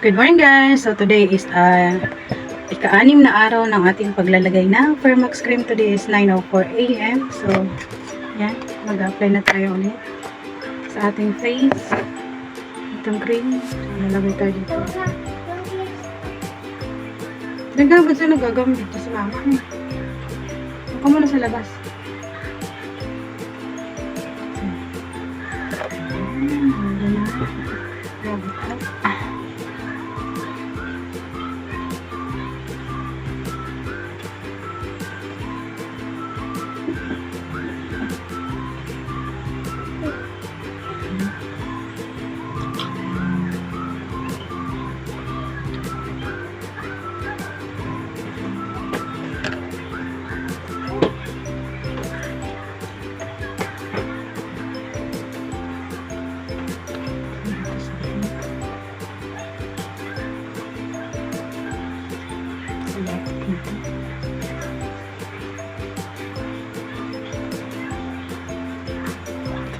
Good morning guys! So today is ika-6 na araw ng ating paglalagay ng Permax cream. Today is 9:04 AM. So, yan. Mag-apply na tayo ulit sa ating face. Itong cream. So, nalagay tayo dito. Nagdabot sa nagagamit dito sa mama. Ako muna sa labas.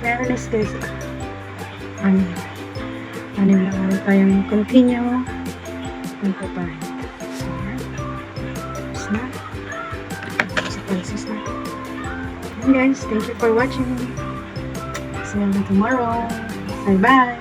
Fairness guys, ano na ano tayong continue ang papalit. So yan, tapos na sa pulses na. And guys, thank you for watching. See you tomorrow. Bye bye.